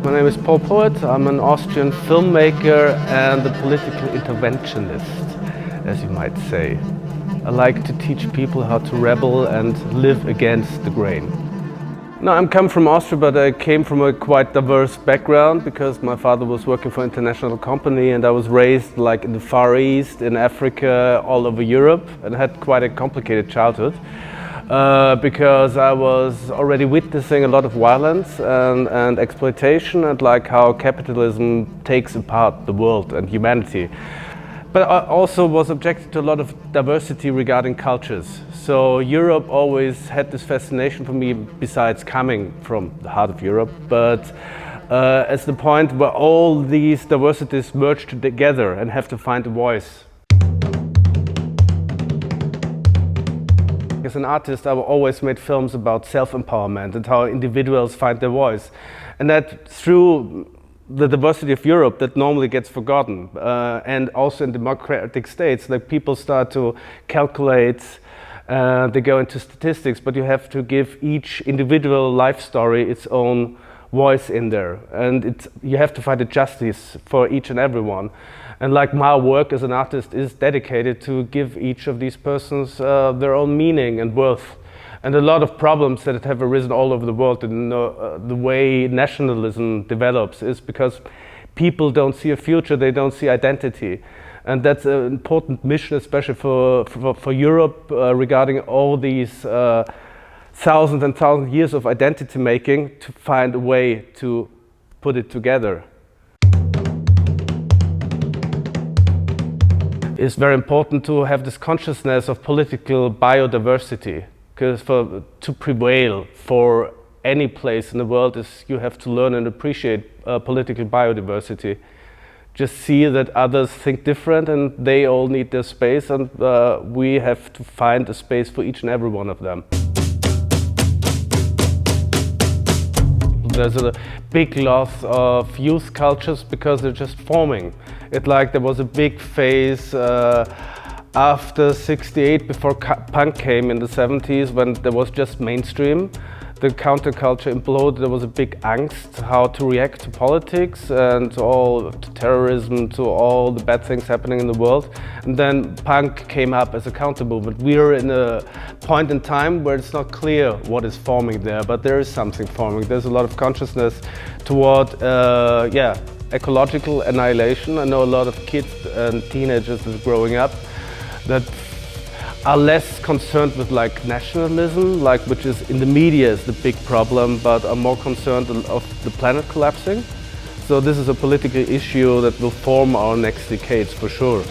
My name is Paul Poet. I'm an Austrian filmmaker and a political interventionist, as you might say. I like to teach people how to rebel and live against the grain. No, I'm come from Austria, but I came from a quite diverse background because my father was working for an international company and I was raised like in the Far East, in Africa, all over Europe, and had quite a complicated childhood. Because I was already witnessing a lot of violence and exploitation and like how capitalism takes apart the world and humanity. But I also was subjected to a lot of diversity regarding cultures. So Europe always had this fascination for me, besides coming from the heart of Europe, but as the point where all these diversities merge together and have to find a voice. As an artist, I always made films about self-empowerment and how individuals find their voice. And that through the diversity of Europe that normally gets forgotten. And also in democratic states, like people start to calculate, they go into statistics, but you have to give each individual life story its own voice in there. And you have to find a justice for each and everyone. And like my work as an artist is dedicated to give each of these persons their own meaning and worth. And a lot of problems that have arisen all over the world in the way nationalism develops is because people don't see a future, they don't see identity. And that's an important mission, especially for Europe, regarding all these thousands and thousands of years of identity making, to find a way to put it together. It's very important to have this consciousness of political biodiversity, because to prevail for any place in the world is you have to learn and appreciate political biodiversity. Just see that others think different and they all need their space, and we have to find a space for each and every one of them. There's a big loss of youth cultures because they're just forming. There was a big phase after '68, before punk came in the '70s, when there was just mainstream. The counterculture imploded. There was a big angst how to react to politics and to terrorism, to all the bad things happening in the world. And then punk came up as a counter movement. We are in a point in time where it's not clear what is forming there, but there is something forming. There's a lot of consciousness toward ecological annihilation. I know a lot of kids and teenagers that are growing up that are less concerned with like nationalism, which is in the media is the big problem, but are more concerned of the planet collapsing. So this is a political issue that will form our next decades for sure.